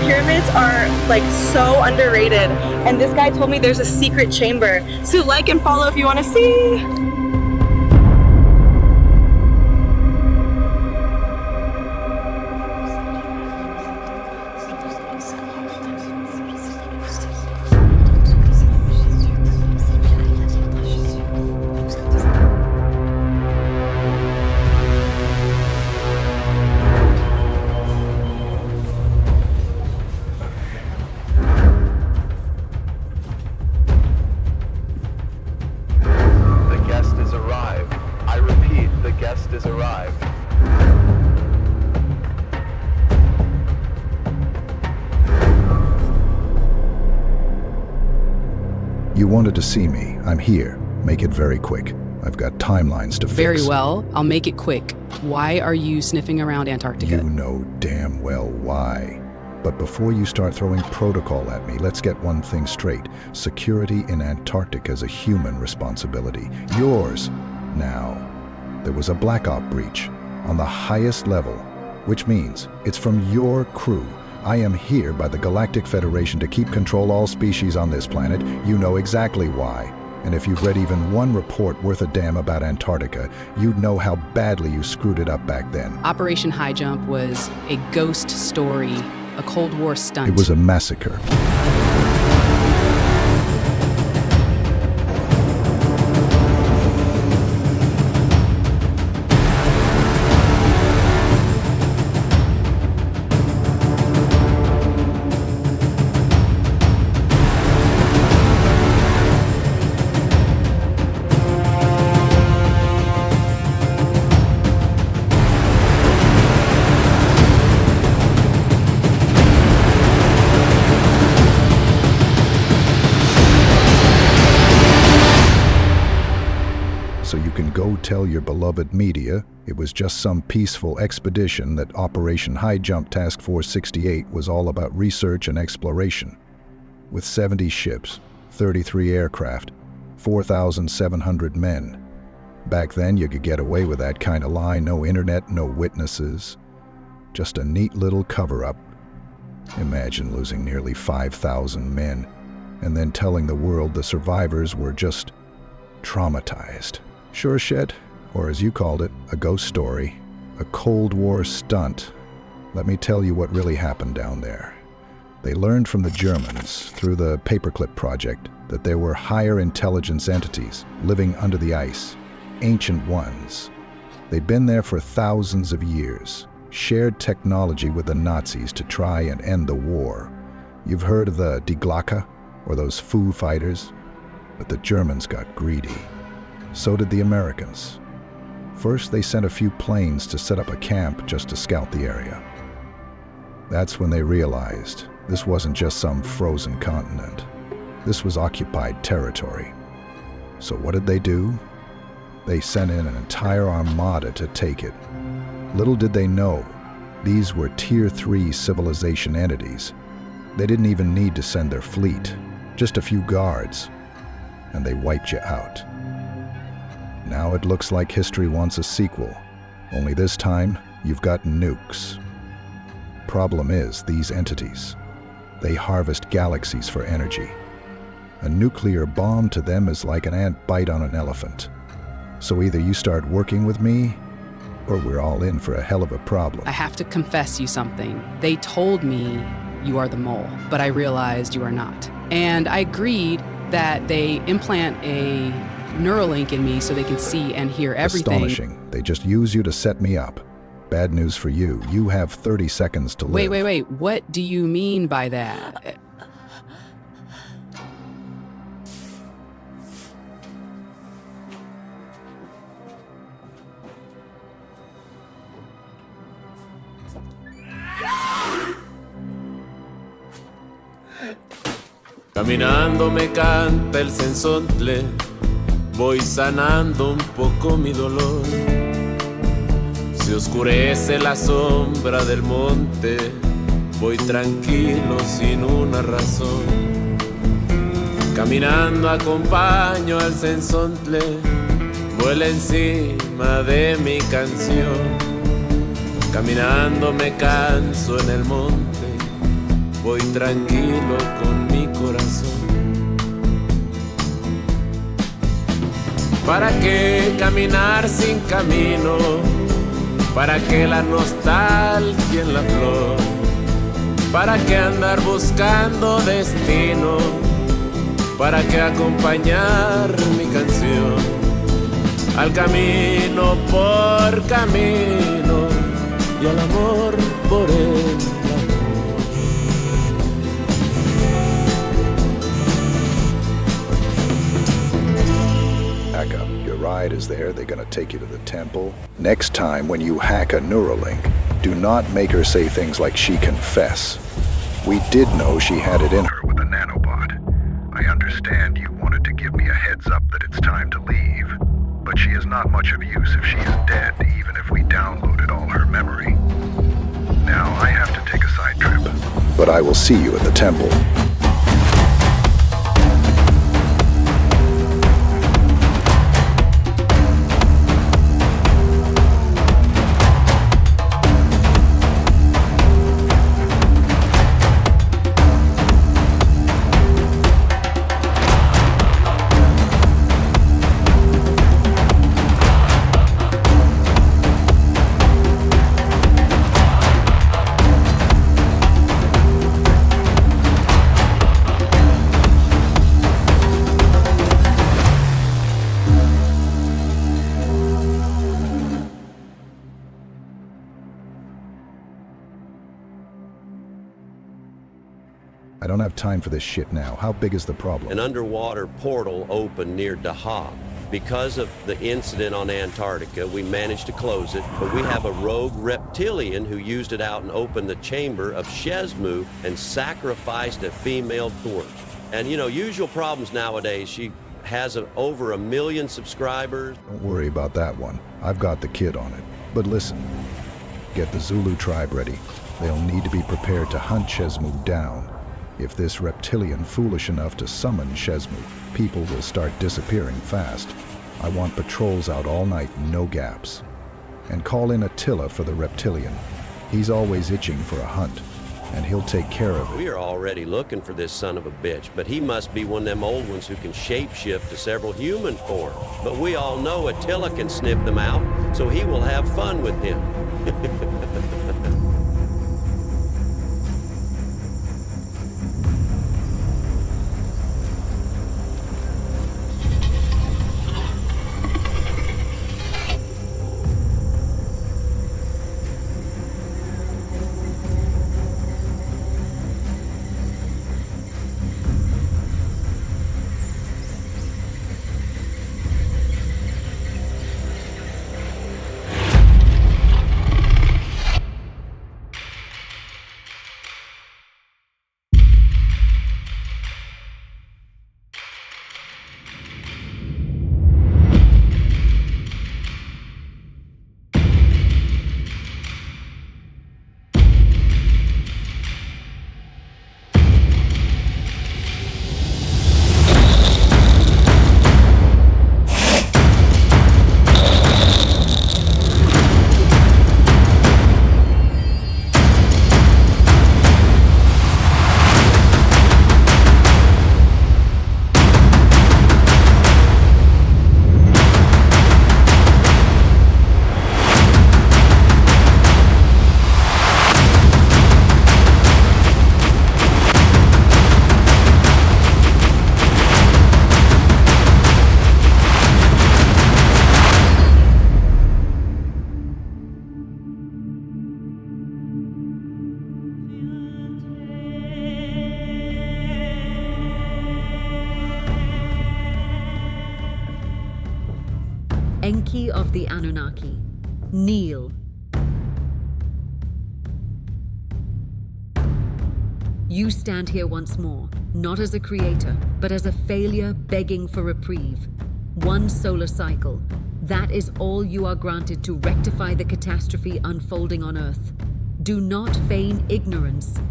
pyramids are like so underrated, and this guy told me there's a secret chamber. So like and follow if you want to see. You wanted to see me. I'm here. Make it very quick. I've got timelines to fix. Very well. I'll make it quick. Why are you sniffing around Antarctica? You know damn well why. But before you start throwing protocol at me, let's get one thing straight. Security in Antarctica is a human responsibility. Yours. Now, there was a Black Op breach on the highest level, which means it's from your crew. I am here by the Galactic Federation to keep control all species on this planet. You know exactly why. And if you've read even one report worth a damn about Antarctica, you'd know how badly you screwed it up back then. Operation High Jump was a ghost story, a Cold War stunt. It was a massacre. So you can go tell your beloved media it was just some peaceful expedition, that Operation High Jump Task Force 68 was all about research and exploration. With 70 ships, 33 aircraft, 4,700 men. Back then you could get away with that kind of lie, no internet, no witnesses. Just a neat little cover-up. Imagine losing nearly 5,000 men, and then telling the world the survivors were just traumatized. Sure shit, or as you called it, a ghost story, a Cold War stunt. Let me tell you what really happened down there. They learned from the Germans, through the Paperclip project, that there were higher intelligence entities living under the ice, ancient ones. They'd been there for thousands of years, shared technology with the Nazis to try and end the war. You've heard of the Die Glocke, or those Foo Fighters? But the Germans got greedy. So did the Americans. First, they sent a few planes to set up a camp just to scout the area. That's when they realized this wasn't just some frozen continent. This was occupied territory. So what did they do? They sent in an entire armada to take it. Little did they know, these were Tier 3 civilization entities. They didn't even need to send their fleet, just a few guards, and they wiped you out. Now it looks like history wants a sequel, only this time you've got nukes. Problem is, these entities, they harvest galaxies for energy. A nuclear bomb to them is like an ant bite on an elephant. So either you start working with me, or we're all in for a hell of a problem. I have to confess you something. They told me you are the mole, but I realized you are not. And I agreed that they implant a Neuralink in me so they can see and hear everything. Astonishing. They just use you to set me up. Bad news for you. You have 30 seconds to live. Wait. What do you mean by that? Caminando me canta el sensontle, voy sanando un poco mi dolor. Se oscurece la sombra del monte, voy tranquilo sin una razón. Caminando acompaño al sensontle, vuela encima de mi canción. Caminando me canso en el monte, voy tranquilo con mi corazón. ¿Para qué caminar sin camino? ¿Para qué la nostalgia en la flor? ¿Para qué andar buscando destino? ¿Para qué acompañar mi canción al camino por camino y al amor por el amor? Saga, your ride is there. They're gonna take you to the temple. Next time when you hack a Neuralink, do not make her say things like she confess. We did know she had it in her with a nanobot. I understand you wanted to give me a heads up that it's time to leave, but she is not much of use if she is dead, even if we downloaded all her memory. Now I have to take a side trip, but I will see you at the temple. I don't have time for this shit now. How big is the problem? An underwater portal opened near Daha. Because of the incident on Antarctica, we managed to close it, but we have a rogue reptilian who used it out and opened the chamber of Shezmu and sacrificed a female torch. And you know, usual problems nowadays, she has over 1 million subscribers. Don't worry about that one. I've got the kid on it. But listen, get the Zulu tribe ready. They'll need to be prepared to hunt Shezmu down. If this reptilian foolish enough to summon Shezmu, people will start disappearing fast. I want patrols out all night, no gaps. And call in Attila for the reptilian. He's always itching for a hunt, and he'll take care of it. We are already looking for this son of a bitch, but he must be one of them old ones who can shapeshift to several human forms. But we all know Attila can sniff them out, so he will have fun with him. Enki of the Anunnaki, kneel. You stand here once more, not as a creator, but as a failure begging for reprieve. One solar cycle. That is all you are granted to rectify the catastrophe unfolding on Earth. Do not feign ignorance.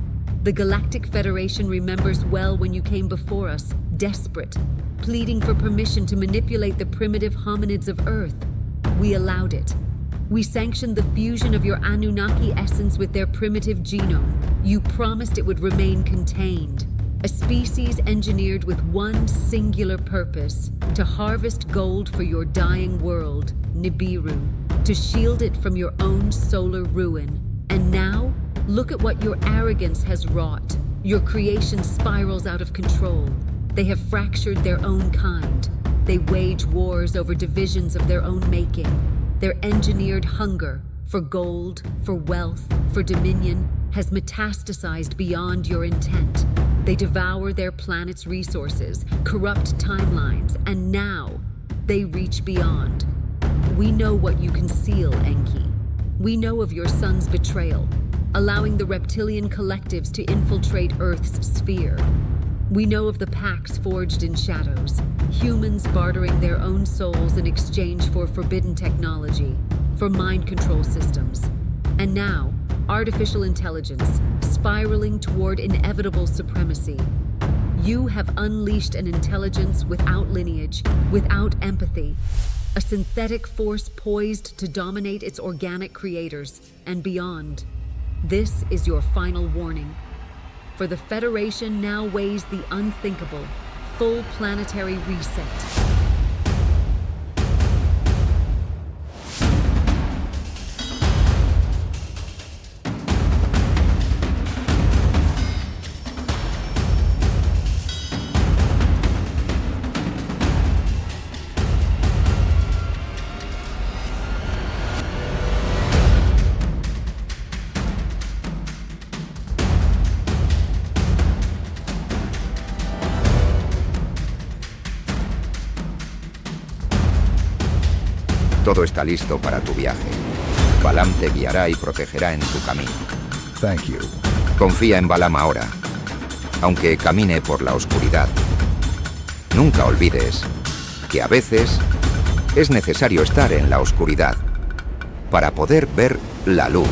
The Galactic Federation remembers well when you came before us, desperate, pleading for permission to manipulate the primitive hominids of Earth. We allowed it. We sanctioned the fusion of your Anunnaki essence with their primitive genome. You promised it would remain contained. A species engineered with one singular purpose: to harvest gold for your dying world, Nibiru, to shield it from your own solar ruin. And now, look at what your arrogance has wrought. Your creation spirals out of control. They have fractured their own kind. They wage wars over divisions of their own making. Their engineered hunger for gold, for wealth, for dominion has metastasized beyond your intent. They devour their planet's resources, corrupt timelines, and now they reach beyond. We know what you conceal, Enki. We know of your son's betrayal, allowing the reptilian collectives to infiltrate Earth's sphere. We know of the pacts forged in shadows, humans bartering their own souls in exchange for forbidden technology, for mind control systems. And now, artificial intelligence, spiraling toward inevitable supremacy. You have unleashed an intelligence without lineage, without empathy, a synthetic force poised to dominate its organic creators and beyond. This is your final warning. For the Federation now weighs the unthinkable, full planetary reset. Todo está listo para tu viaje. Balam te guiará y protegerá en tu camino. Thank you. Confía en Balam ahora, aunque camine por la oscuridad. Nunca olvides que a veces es necesario estar en la oscuridad para poder ver la luz.